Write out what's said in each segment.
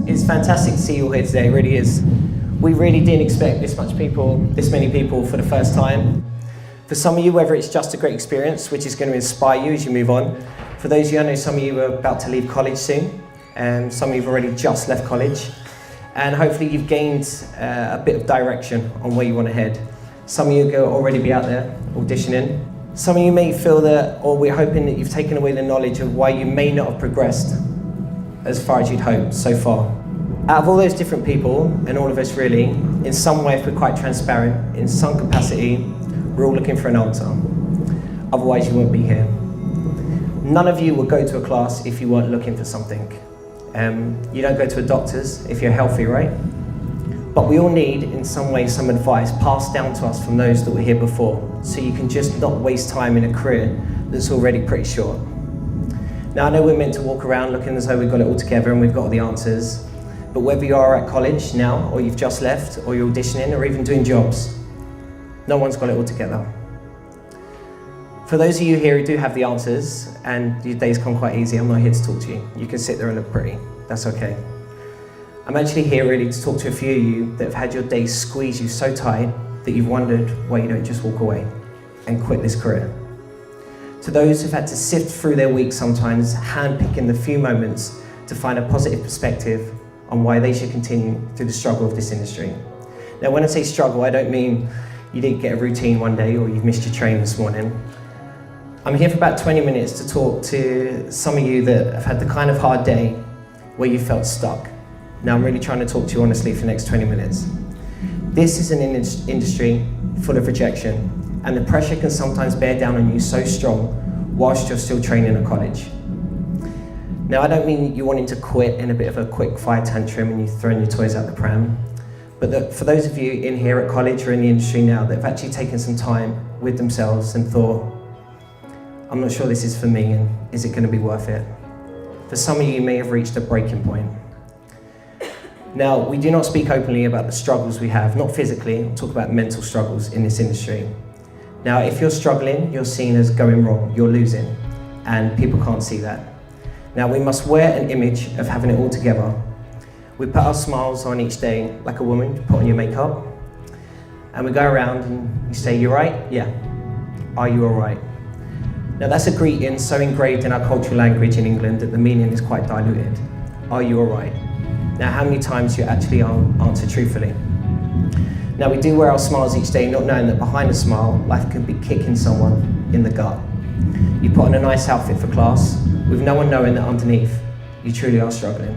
It's fantastic to see you all here today, it really is. We really didn't expect this many people for the first time. For some of you, whether it's just a great experience, which is going to inspire you as you move on. For those of you, I know some of you are about to leave college soon, and some of you have already just left college. And hopefully you've gained a bit of direction on where you want to head. Some of you will already be out there auditioning. Some of you may feel that, or we're hoping that you've taken away the knowledge of why you may not have progressed as far as you'd hoped so far. Out of all those different people, and all of us really, in some way, if we're quite transparent, in some capacity, we're all looking for an answer. Otherwise you won't be here. None of you will go to a class if you weren't looking for something. You don't go to a doctor's if you're healthy, right? But we all need, in some way, some advice passed down to us from those that were here before, so you can just not waste time in a career that's already pretty short. Now, I know we're meant to walk around looking as though we've got it all together and we've got all the answers, but whether you are at college now, or you've just left, or you're auditioning, or even doing jobs, no one's got it all together. For those of you here who do have the answers, and your day's come quite easy, I'm not here to talk to you. You can sit there and look pretty, that's okay. I'm actually here really to talk to a few of you that have had your days squeeze you so tight that you've wondered why you don't just walk away and quit this career. To those who've had to sift through their week sometimes, handpicking the few moments to find a positive perspective on why they should continue through the struggle of this industry. Now, when I say struggle, I don't mean you didn't get a routine one day or you've missed your train this morning. I'm here for about 20 minutes to talk to some of you that have had the kind of hard day where you felt stuck. Now, I'm really trying to talk to you honestly for the next 20 minutes. This is an industry full of rejection, and the pressure can sometimes bear down on you so strong whilst you're still training at college. Now, I don't mean you wanting to quit in a bit of a quick fire tantrum and you throwing your toys out the pram, but for those of you in here at college or in the industry now that have actually taken some time with themselves and thought, I'm not sure this is for me, and is it going to be worth it? For some of you may have reached a breaking point. Now, we do not speak openly about the struggles we have, not physically, I'll talk about mental struggles in this industry. Now, if you're struggling, you're seen as going wrong, you're losing, and people can't see that. Now, we must wear an image of having it all together. We put our smiles on each day, like a woman, you put on your makeup, and we go around and you say, you right? Yeah. Are you all right? Now, that's a greeting so engraved in our cultural language in England that the meaning is quite diluted. Are you all right? Now, how many times do you actually answer truthfully? Now, we do wear our smiles each day, not knowing that behind a smile, life can be kicking someone in the gut. You put on a nice outfit for class, with no one knowing that underneath, you truly are struggling.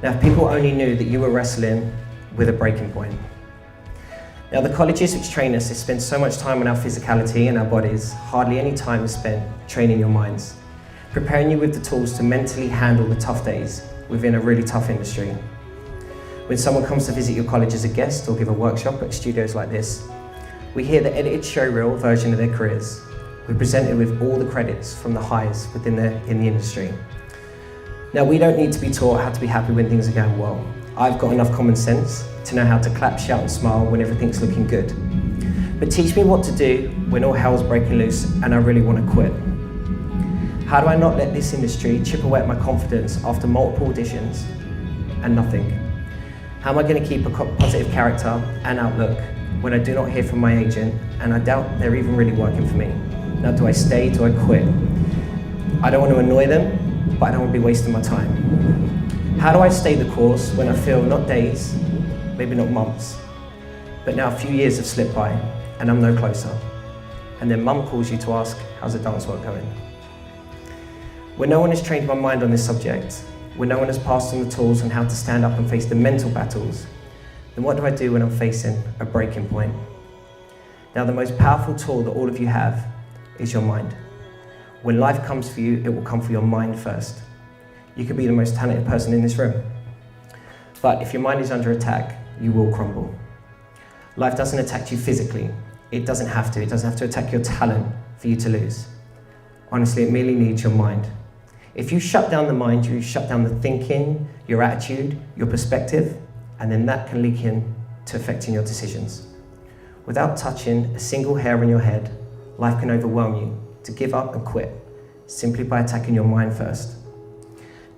Now, if people only knew that you were wrestling with a breaking point. Now, the colleges which train us, they spend so much time on our physicality and our bodies, hardly any time is spent training your minds, preparing you with the tools to mentally handle the tough days within a really tough industry. When someone comes to visit your college as a guest or give a workshop at studios like this, we hear the edited showreel version of their careers. We're presented with all the credits from the highs in the industry. Now, we don't need to be taught how to be happy when things are going well. I've got enough common sense to know how to clap, shout and smile when everything's looking good. But teach me what to do when all hell's breaking loose and I really want to quit. How do I not let this industry chip away at my confidence after multiple auditions and nothing? How am I going to keep a positive character and outlook when I do not hear from my agent and I doubt they're even really working for me? Now, do I stay? Do I quit? I don't want to annoy them, but I don't want to be wasting my time. How do I stay the course when I feel not days, maybe not months, but now a few years have slipped by and I'm no closer? And then mum calls you to ask, how's the dance work going? When no one has trained my mind on this subject, when no one has passed on the tools on how to stand up and face the mental battles, then what do I do when I'm facing a breaking point? Now, the most powerful tool that all of you have is your mind. When life comes for you, it will come for your mind first. You could be the most talented person in this room, but if your mind is under attack, you will crumble. Life doesn't attack you physically. It doesn't have to. It doesn't have to attack your talent for you to lose. Honestly, it merely needs your mind. If you shut down the mind, you shut down the thinking, your attitude, your perspective, and then that can leak in to affecting your decisions. Without touching a single hair on your head, life can overwhelm you to give up and quit simply by attacking your mind first.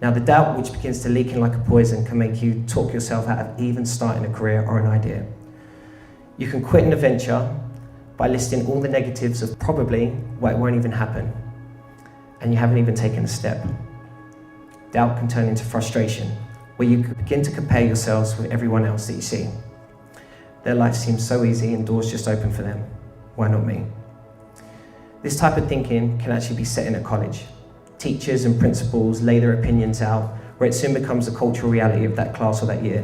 Now, the doubt which begins to leak in like a poison can make you talk yourself out of even starting a career or an idea. You can quit an adventure by listing all the negatives of probably why it won't even happen, and you haven't even taken a step. Doubt can turn into frustration, where you begin to compare yourselves with everyone else that you see. Their life seems so easy and doors just open for them. Why not me? This type of thinking can actually be set in at college. Teachers and principals lay their opinions out, where it soon becomes the cultural reality of that class or that year.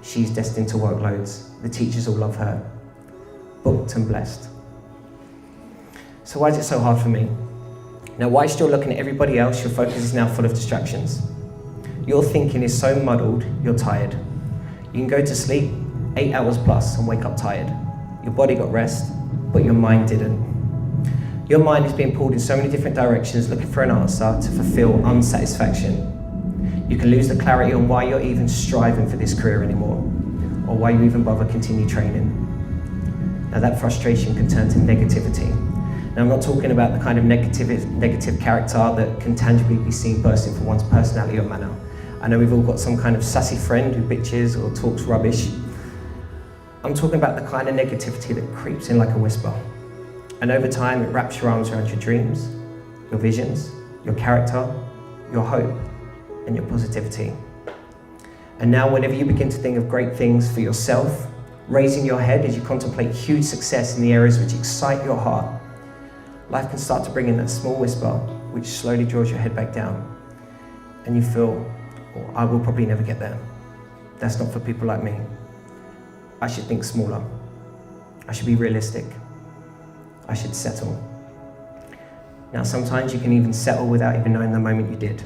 She's destined to work loads. The teachers all love her. Booked and blessed. So why is it so hard for me? Now, whilst you're looking at everybody else, your focus is now full of distractions. Your thinking is so muddled, you're tired. You can go to sleep 8 hours plus and wake up tired. Your body got rest, but your mind didn't. Your mind is being pulled in so many different directions, looking for an answer to fulfill unsatisfaction. You can lose the clarity on why you're even striving for this career anymore, or why you even bother continue training. Now, that frustration can turn to negativity. Now, I'm not talking about the kind of negative character that can tangibly be seen bursting from one's personality or manner. I know we've all got some kind of sassy friend who bitches or talks rubbish. I'm talking about the kind of negativity that creeps in like a whisper. And over time, it wraps your arms around your dreams, your visions, your character, your hope, and your positivity. And now, whenever you begin to think of great things for yourself, raising your head as you contemplate huge success in the areas which excite your heart, life can start to bring in that small whisper which slowly draws your head back down. And you feel, oh, I will probably never get there. That's not for people like me. I should think smaller. I should be realistic. I should settle. Now, sometimes you can even settle without even knowing the moment you did.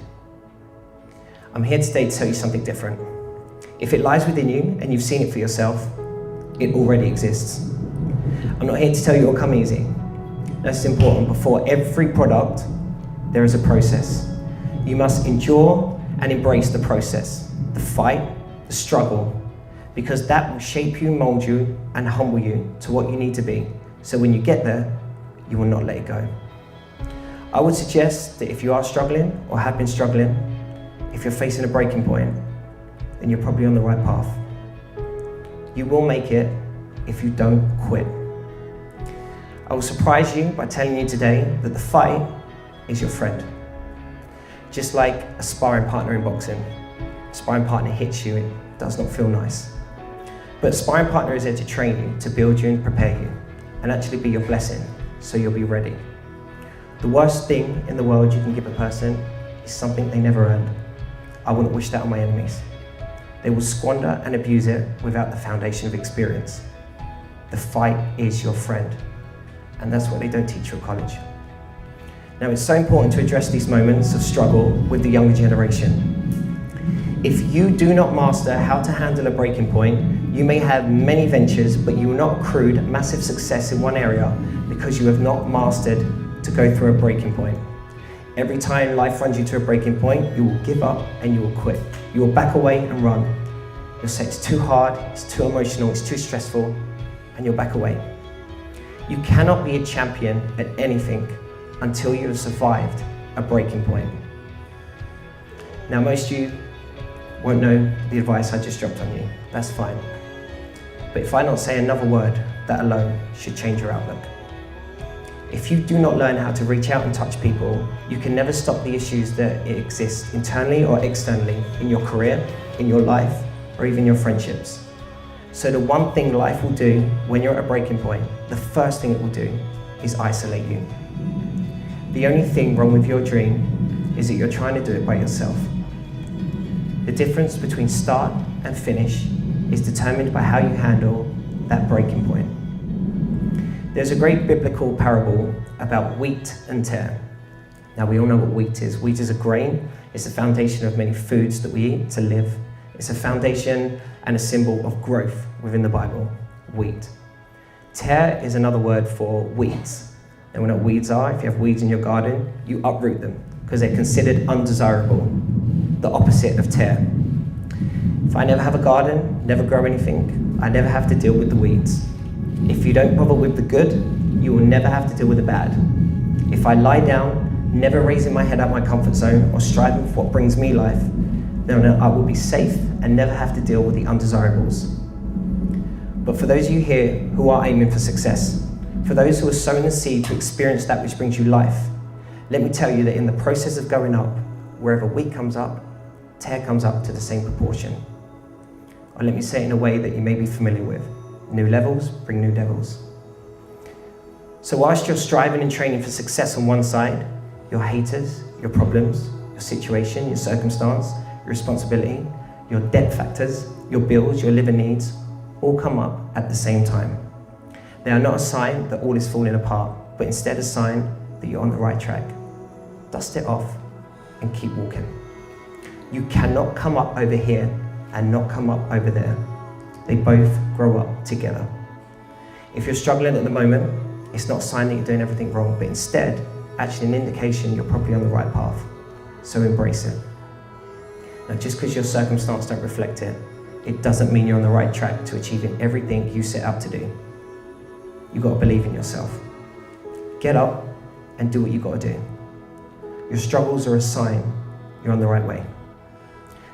I'm here today to tell you something different. If it lies within you and you've seen it for yourself, it already exists. I'm not here to tell you it'll come easy. That's important. Before every product, there is a process. You must endure and embrace the process, the fight, the struggle, because that will shape you, mold you, and humble you to what you need to be. So when you get there, you will not let it go. I would suggest that if you are struggling or have been struggling, if you're facing a breaking point, then you're probably on the right path. You will make it if you don't quit. I will surprise you by telling you today that the fight is your friend. Just like a sparring partner in boxing. A sparring partner hits you, it does not feel nice. But a sparring partner is there to train you, to build you and prepare you, and actually be your blessing, so you'll be ready. The worst thing in the world you can give a person is something they never earned. I wouldn't wish that on my enemies. They will squander and abuse it without the foundation of experience. The fight is your friend, and that's what they don't teach you at college. Now, it's so important to address these moments of struggle with the younger generation. If you do not master how to handle a breaking point, you may have many ventures, but you will not accrue massive success in one area because you have not mastered to go through a breaking point. Every time life runs you to a breaking point, you will give up and you will quit. You will back away and run. You'll say it's too hard, it's too emotional, it's too stressful, and you'll back away. You cannot be a champion at anything until you have survived a breaking point. Now, most of you won't know the advice I just dropped on you. That's fine. But if I not say another word, that alone should change your outlook. If you do not learn how to reach out and touch people, you can never stop the issues that exist internally or externally in your career, in your life, or even your friendships. So the one thing life will do when you're at a breaking point, the first thing it will do is isolate you. The only thing wrong with your dream is that you're trying to do it by yourself. The difference between start and finish is determined by how you handle that breaking point. There's a great biblical parable about wheat and tare. Now, we all know what wheat is. Wheat is a grain. It's the foundation of many foods that we eat to live. It's a foundation and a symbol of growth within the Bible, wheat. Tare is another word for weeds. And we know what weeds are. If you have weeds in your garden, you uproot them because they're considered undesirable, the opposite of tare. If I never have a garden, never grow anything, I never have to deal with the weeds. If you don't bother with the good, you will never have to deal with the bad. If I lie down, never raising my head out my comfort zone or striving for what brings me life, then I will be safe and never have to deal with the undesirables. But for those of you here who are aiming for success, for those who are sowing the seed to experience that which brings you life, let me tell you that in the process of going up, wherever wheat comes up, tear comes up to the same proportion. Or let me say it in a way that you may be familiar with. New levels bring new devils. So whilst you're striving and training for success on one side, your haters, your problems, your situation, your circumstance, your responsibility, your debt factors, your bills, your living needs, all come up at the same time. They are not a sign that all is falling apart, but instead a sign that you're on the right track. Dust it off and keep walking. You cannot come up over here and not come up over there. They both grow up together. If you're struggling at the moment, it's not a sign that you're doing everything wrong, but instead, actually an indication you're probably on the right path. So embrace it. Now, just because your circumstance don't reflect it, it doesn't mean you're on the right track to achieving everything you set out to do. You've got to believe in yourself. Get up and do what you've got to do. Your struggles are a sign you're on the right way.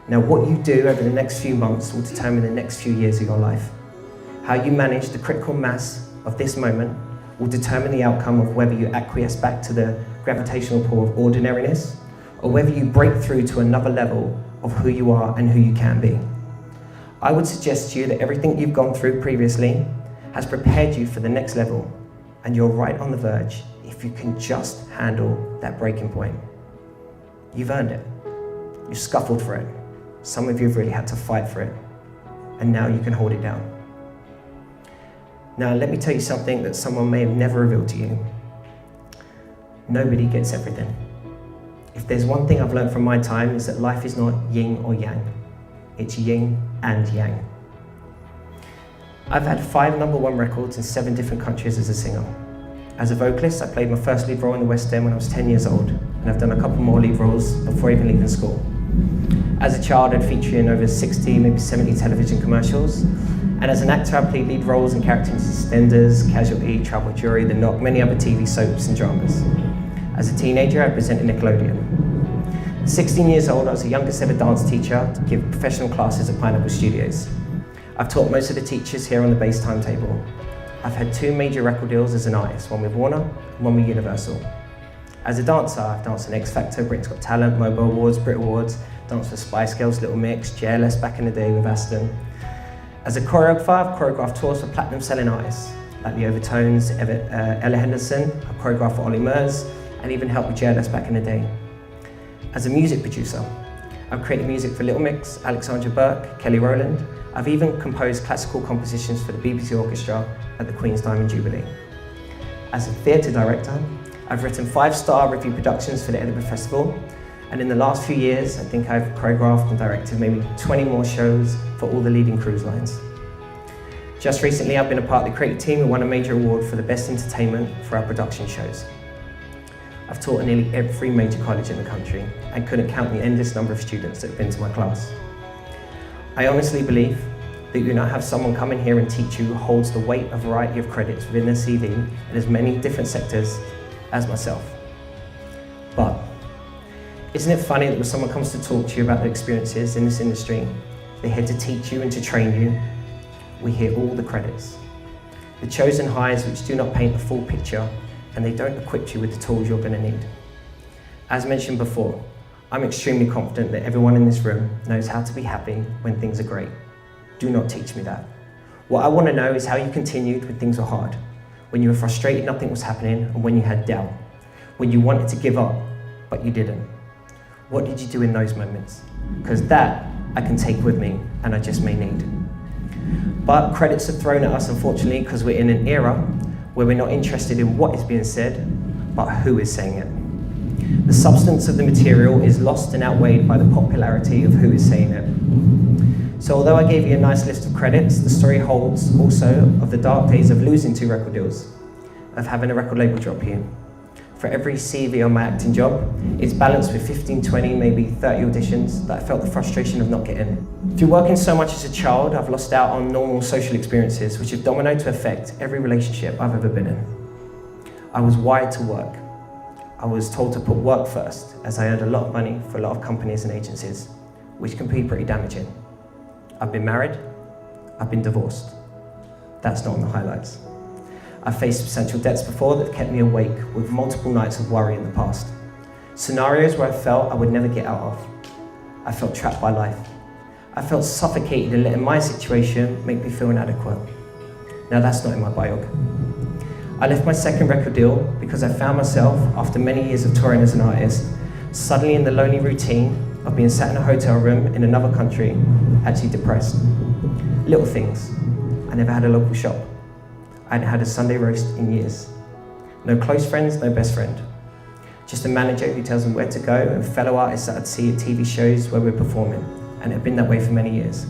Now, what you do over the next few months will determine the next few years of your life. How you manage the critical mass of this moment will determine the outcome of whether you acquiesce back to the gravitational pull of ordinariness, or whether you break through to another level of who you are and who you can be. I would suggest to you that everything you've gone through previously has prepared you for the next level, and you're right on the verge if you can just handle that breaking point. You've earned it. You've scuffled for it. Some of you have really had to fight for it, and now you can hold it down. Now, let me tell you something that someone may have never revealed to you. Nobody gets everything. If there's one thing I've learned from my time, is that life is not yin or yang. It's yin and yang. I've had 5 #1 records in 7 different countries as a singer. As a vocalist, I played my first lead role in the West End when I was 10 years old, and I've done a couple more lead roles before even leaving school. As a child, I'd feature in over 60, maybe 70 television commercials. And as an actor, I played lead roles and characters in EastEnders, Casualty, Travel Jury, The Knock, many other TV soaps and dramas. As a teenager, I presented Nickelodeon. At 16 years old, I was the youngest ever dance teacher to give professional classes at Pineapple Studios. I've taught most of the teachers here on the base timetable. I've had 2 major record deals as an artist, one with Warner and one with Universal. As a dancer, I've danced on X Factor, Britain's Got Talent, Mobo Awards, Brit Awards, danced for Spice Girls, Little Mix, JLS back in the day with Aston. As a choreographer, I've choreographed tours for platinum selling artists, like the Overtones, Ella Henderson. I've choreographed for Ollie Murs, and even helped with JLS back in the day. As a music producer, I've created music for Little Mix, Alexandra Burke, Kelly Rowland. I've even composed classical compositions for the BBC Orchestra at the Queen's Diamond Jubilee. As a theatre director, I've written 5-star review productions for the Edinburgh Festival, and in the last few years, I think I've choreographed and directed maybe 20 more shows for all the leading cruise lines. Just recently, I've been a part of the creative team and won a major award for the best entertainment for our production shows. I've taught at nearly every major college in the country and couldn't count the endless number of students that have been to my class. I honestly believe that you now have someone come in here and teach you who holds the weight of a variety of credits within their CV in as many different sectors as myself. But isn't it funny that when someone comes to talk to you about their experiences in this industry, they're here to teach you and to train you, we hear all the credits. The chosen hires which do not paint the full picture, and they don't equip you with the tools you're going to need. As mentioned before, I'm extremely confident that everyone in this room knows how to be happy when things are great. Do not teach me that. What I want to know is how you continued when things were hard, when you were frustrated nothing was happening, and when you had doubt, when you wanted to give up, but you didn't. What did you do in those moments? Because that I can take with me, and I just may need. But credits are thrown at us, unfortunately, because we're in an era where we're not interested in what is being said, but who is saying it. The substance of the material is lost and outweighed by the popularity of who is saying it. So although I gave you a nice list of credits, the story holds also of the dark days of losing 2 record deals, of having a record label drop you. For every CV on my acting job, it's balanced with 15, 20, maybe 30 auditions that I felt the frustration of not getting. Through working so much as a child, I've lost out on normal social experiences which have dominoed to affect every relationship I've ever been in. I was wired to work. I was told to put work first, as I earned a lot of money for a lot of companies and agencies, which can be pretty damaging. I've been married, I've been divorced. That's not on the highlights. I've faced substantial debts before that kept me awake with multiple nights of worry in the past. Scenarios where I felt I would never get out of. I felt trapped by life. I felt suffocated in letting my situation make me feel inadequate. Now that's not in my biog. I left my second record deal because I found myself, after many years of touring as an artist, suddenly in the lonely routine of being sat in a hotel room in another country, actually depressed. Little things. I never had a local shop. I hadn't had a Sunday roast in years. No close friends, no best friend. Just a manager who tells me where to go and fellow artists that I'd see at TV shows where we're performing, and it had been that way for many years.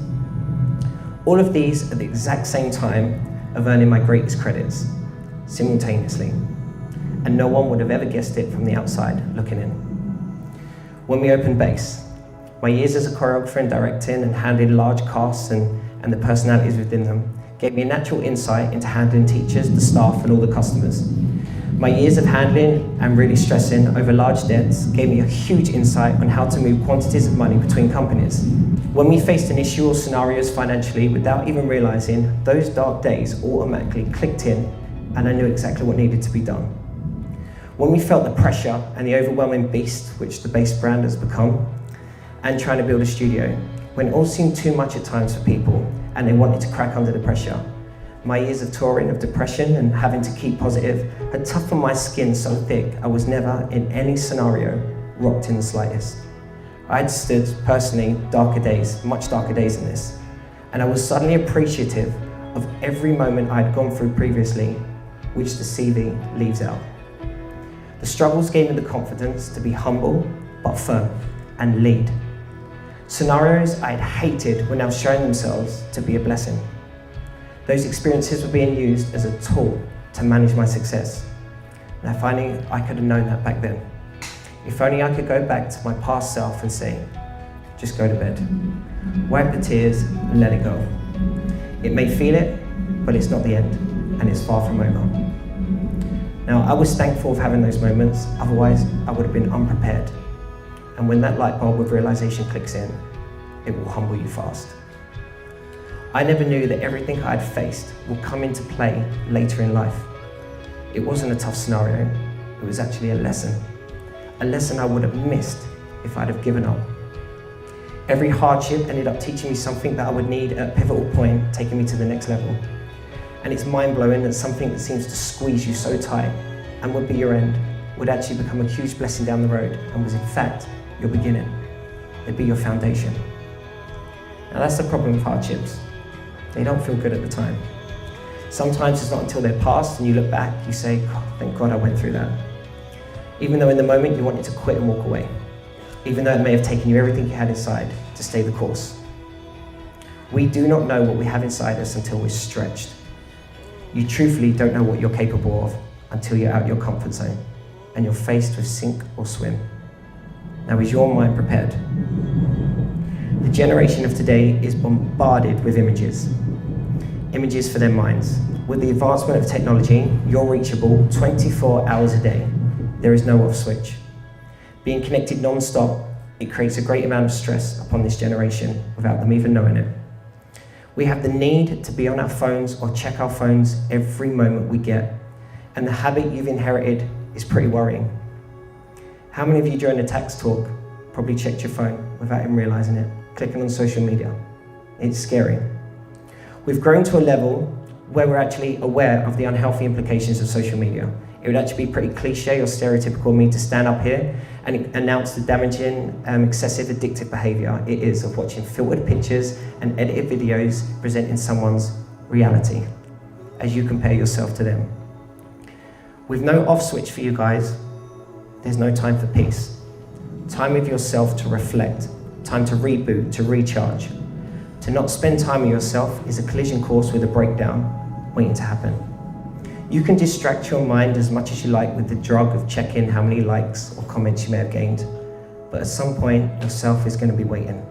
All of these at the exact same time of earning my greatest credits, simultaneously. And no one would have ever guessed it from the outside looking in. When we opened Base, my years as a choreographer and directing and handling large casts and the personalities within them gave me a natural insight into handling teachers, the staff and all the customers. My years of handling and really stressing over large debts gave me a huge insight on how to move quantities of money between companies. When we faced an issue or scenarios financially without even realizing, those dark days automatically clicked in and I knew exactly what needed to be done. When we felt the pressure and the overwhelming beast which the Base brand has become, and trying to build a studio, when it all seemed too much at times for people and they wanted to crack under the pressure, my years of touring, of depression and having to keep positive had toughened my skin so thick I was never in any scenario rocked in the slightest. I had stood personally darker days, much darker days than this, and I was suddenly appreciative of every moment I had gone through previously, which the CV leaves out. The struggles gave me the confidence to be humble but firm and lead. Scenarios I had hated were now showing themselves to be a blessing. Those experiences were being used as a tool to manage my success. Now finally, I could have known that back then. If only I could go back to my past self and say, just go to bed. Wipe the tears and let it go. It may feel it, but it's not the end, and it's far from over. Now, I was thankful of having those moments, otherwise I would have been unprepared. And when that light bulb of realization clicks in, it will humble you fast. I never knew that everything I had faced would come into play later in life. It wasn't a tough scenario, it was actually a lesson I would have missed if I'd have given up. Every hardship ended up teaching me something that I would need at a pivotal point, taking me to the next level. And it's mind-blowing that something that seems to squeeze you so tight and would be your end would actually become a huge blessing down the road and was in fact your beginning. It'd be your foundation. Now that's the problem with hardships. They don't feel good at the time. Sometimes it's not until they're past and you look back, you say, God, thank God I went through that. Even though in the moment you wanted to quit and walk away. Even though it may have taken you everything you had inside to stay the course. We do not know what we have inside us until we're stretched. You truthfully don't know what you're capable of until you're out your comfort zone and you're faced with sink or swim. Now, is your mind prepared? The generation of today is bombarded with images for their minds. With the advancement of technology, you're reachable 24 hours a day. There is no off switch. Being connected non-stop, it creates a great amount of stress upon this generation without them even knowing it. We have the need to be on our phones or check our phones every moment we get, and the habit you've inherited is pretty worrying. How many of you during a tax talk probably checked your phone without even realizing it, clicking on social media? It's scary. We've grown to a level where we're actually aware of the unhealthy implications of social media. It would actually be pretty cliche or stereotypical of me to stand up here and announce the damaging, excessive addictive behavior it is of watching filtered pictures and edited videos presenting someone's reality as you compare yourself to them. With no off switch for you guys, there's no time for peace. Time with yourself to reflect, time to reboot, to recharge. To not spend time with yourself is a collision course with a breakdown waiting to happen. You can distract your mind as much as you like with the drug of checking how many likes or comments you may have gained, but at some point, yourself is going to be waiting.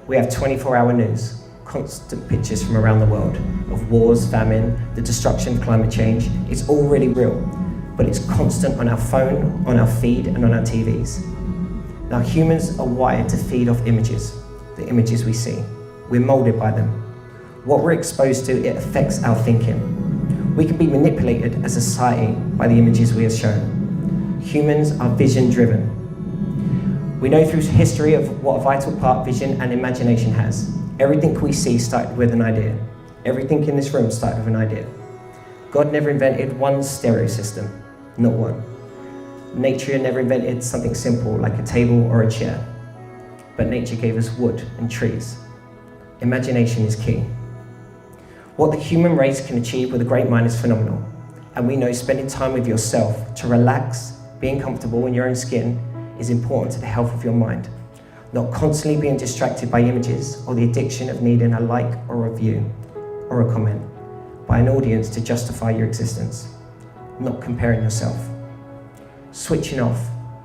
We have 24-hour news, constant pictures from around the world of wars, famine, the destruction of climate change. It's all really real, but it's constant on our phone, on our feed, and on our TVs. Now, humans are wired to feed off images, the images we see. We're molded by them. What we're exposed to, it affects our thinking. We can be manipulated as a society by the images we are shown. Humans are vision-driven. We know through history of what a vital part vision and imagination has. Everything we see started with an idea. Everything in this room started with an idea. God never invented one stereo system, not one. Nature never invented something simple like a table or a chair, but nature gave us wood and trees. Imagination is key. What the human race can achieve with a great mind is phenomenal, and we know spending time with yourself to relax, being comfortable in your own skin is important to the health of your mind, not constantly being distracted by images or the addiction of needing a like or a view or a comment by an audience to justify your existence, not comparing yourself. Switching off,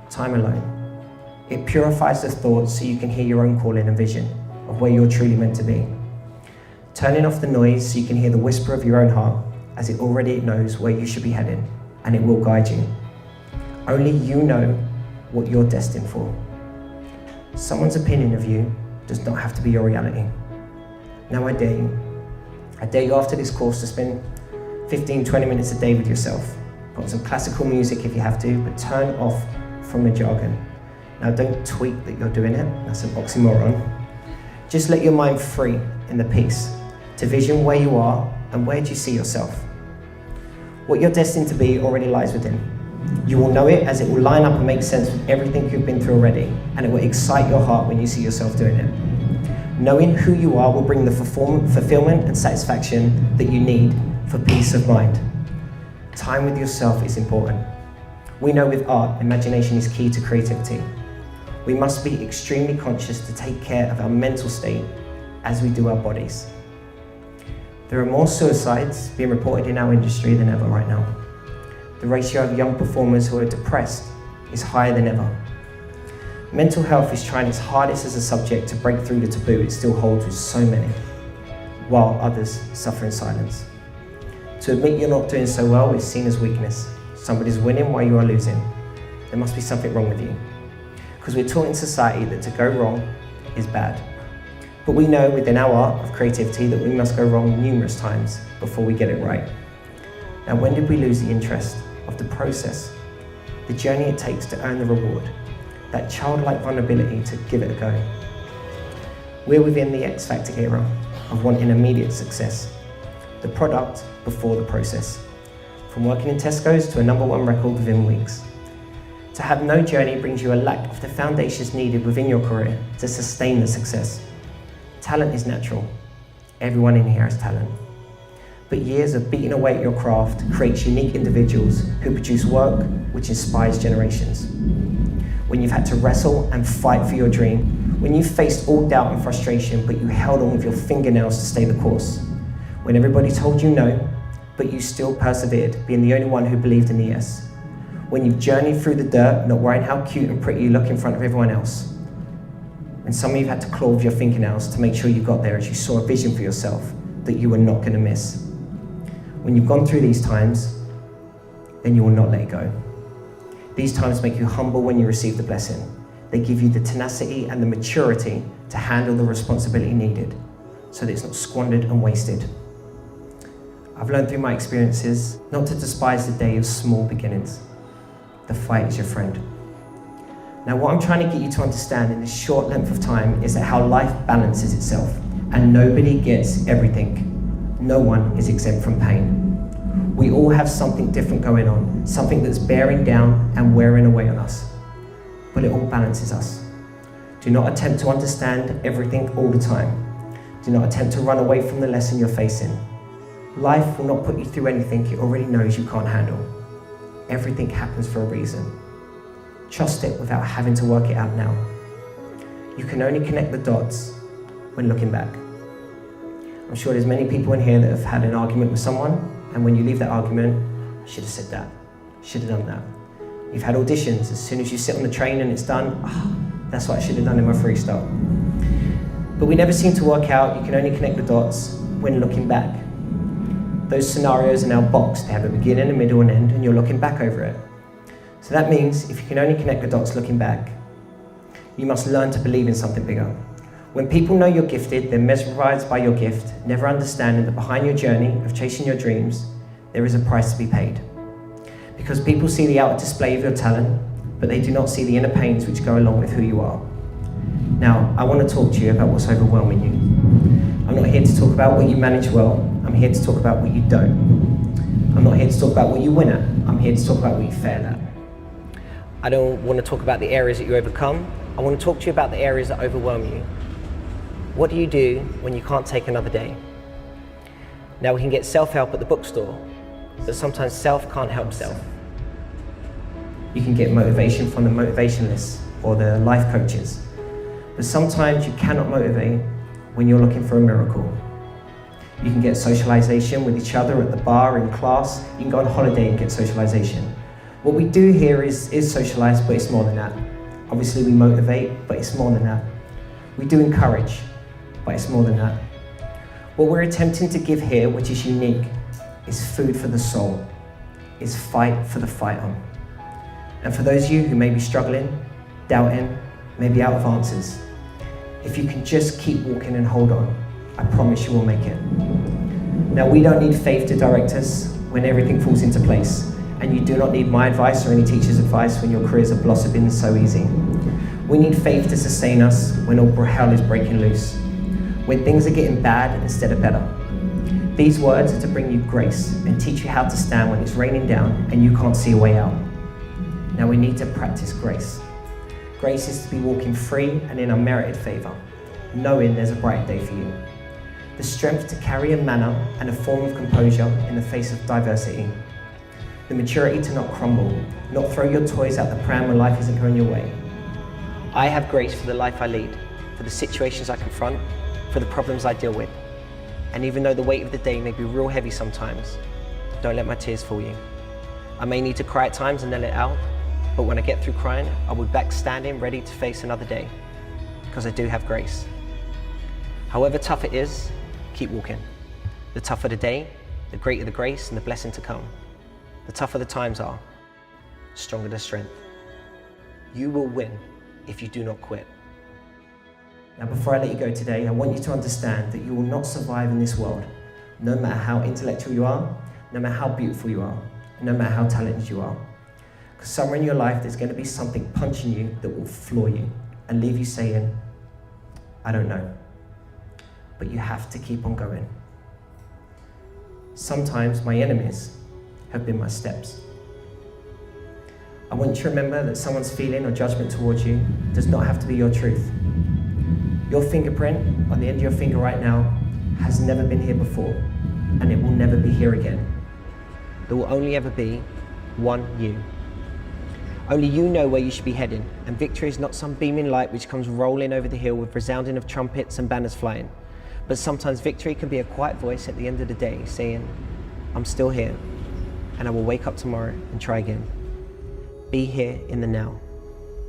time alone. It purifies the thoughts so you can hear your own calling and vision of where you're truly meant to be. Turning off the noise so you can hear the whisper of your own heart, as it already knows where you should be heading, and it will guide you. Only you know what you're destined for. Someone's opinion of you does not have to be your reality. Now I dare you after this course to spend 15-20 minutes a day with yourself. Put on some classical music if you have to, but turn off from the jargon. Now don't tweet that you're doing it, that's an oxymoron. Just let your mind free in the peace to vision where you are and where do you see yourself. What you're destined to be already lies within. You will know it as it will line up and make sense with everything you've been through already, and it will excite your heart when you see yourself doing it. Knowing who you are will bring the fulfillment and satisfaction that you need for peace of mind. Time with yourself is important. We know with art, imagination is key to creativity. We must be extremely conscious to take care of our mental state as we do our bodies. There are more suicides being reported in our industry than ever right now. The ratio of young performers who are depressed is higher than ever. Mental health is trying its hardest as a subject to break through the taboo it still holds with so many, while others suffer in silence. To admit you're not doing so well is seen as weakness. Somebody's winning while you are losing. There must be something wrong with you. Because we're taught in society that to go wrong is bad. But we know within our art of creativity that we must go wrong numerous times before we get it right. Now, when did we lose the interest of the process, the journey it takes to earn the reward, that childlike vulnerability to give it a go? We're within the X Factor era of wanting immediate success, the product before the process, from working in Tesco's to a #1 record within weeks. To have no journey brings you a lack of the foundations needed within your career to sustain the success. Talent is natural. Everyone in here has talent. But years of beating away at your craft creates unique individuals who produce work which inspires generations. When you've had to wrestle and fight for your dream, when you've faced all doubt and frustration but you held on with your fingernails to stay the course, when everybody told you no, but you still persevered, being the only one who believed in the yes. When you've journeyed through the dirt, not worrying how cute and pretty you look in front of everyone else. When some of you had to claw with your fingernails to make sure you got there as you saw a vision for yourself that you were not going to miss. When you've gone through these times, then you will not let it go. These times make you humble when you receive the blessing. They give you the tenacity and the maturity to handle the responsibility needed so that it's not squandered and wasted. I've learned through my experiences not to despise the day of small beginnings. The fight is your friend. Now, what I'm trying to get you to understand in this short length of time is that how life balances itself, and nobody gets everything. No one is exempt from pain. We all have something different going on, something that's bearing down and wearing away on us. But it all balances us. Do not attempt to understand everything all the time. Do not attempt to run away from the lesson you're facing. Life will not put you through anything it already knows you can't handle. Everything happens for a reason. Trust it without having to work it out now. You can only connect the dots when looking back. I'm sure there's many people in here that have had an argument with someone, and when you leave that argument, I should have said that, should have done that. You've had auditions, as soon as you sit on the train and it's done, that's what I should have done in my freestyle. But we never seem to work out, you can only connect the dots when looking back. Those scenarios are now boxed. They have a beginning, a middle, and end, and you're looking back over it. So that means if you can only connect the dots looking back, you must learn to believe in something bigger. When people know you're gifted, they're mesmerized by your gift, never understanding that behind your journey of chasing your dreams, there is a price to be paid. Because people see the outer display of your talent, but they do not see the inner pains which go along with who you are. Now, I want to talk to you about what's overwhelming you. I'm not here to talk about what you manage well, I'm here to talk about what you don't. I'm not here to talk about what you win at, I'm here to talk about what you fail at. I don't want to talk about the areas that you overcome, I want to talk to you about the areas that overwhelm you. What do you do when you can't take another day? Now, we can get self-help at the bookstore, but sometimes self can't help self. You can get motivation from the motivationalists or the life coaches, but sometimes you cannot motivate when you're looking for a miracle. You can get socialization with each other at the bar, in class, you can go on holiday and get socialization. What we do here is socialize, but it's more than that. Obviously we motivate, but it's more than that. We do encourage, but it's more than that. What we're attempting to give here, which is unique, is food for the soul, is fight for the fighter. And for those of you who may be struggling, doubting, maybe out of answers, if you can just keep walking and hold on, I promise you will make it. Now, we don't need faith to direct us when everything falls into place, and you do not need my advice or any teacher's advice when your careers are blossoming so easy. We need faith to sustain us when all hell is breaking loose, when things are getting bad instead of better. These words are to bring you grace and teach you how to stand when it's raining down and you can't see a way out. Now we need to practice grace. Grace is to be walking free and in unmerited favor, knowing there's a bright day for you. The strength to carry a manner and a form of composure in the face of diversity. The maturity to not crumble, not throw your toys out the pram when life isn't going your way. I have grace for the life I lead, for the situations I confront, for the problems I deal with. And even though the weight of the day may be real heavy sometimes, don't let my tears fool you. I may need to cry at times and then let it out, but when I get through crying, I'll be back standing ready to face another day, because I do have grace. However tough it is, keep walking. The tougher the day, the greater the grace and the blessing to come. The tougher the times are, stronger the strength. You will win if you do not quit. Now, before I let you go today, I want you to understand that you will not survive in this world, no matter how intellectual you are, no matter how beautiful you are, and no matter how talented you are. Because somewhere in your life, there's going to be something punching you that will floor you and leave you saying, I don't know. But you have to keep on going. Sometimes my enemies have been my steps. I want you to remember that someone's feeling or judgment towards you does not have to be your truth. Your fingerprint on the end of your finger right now has never been here before, and it will never be here again. There will only ever be one you. Only you know where you should be heading, and victory is not some beaming light which comes rolling over the hill with resounding of trumpets and banners flying. But sometimes victory can be a quiet voice at the end of the day saying, I'm still here, and I will wake up tomorrow and try again. Be here in the now.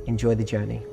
Enjoy the journey.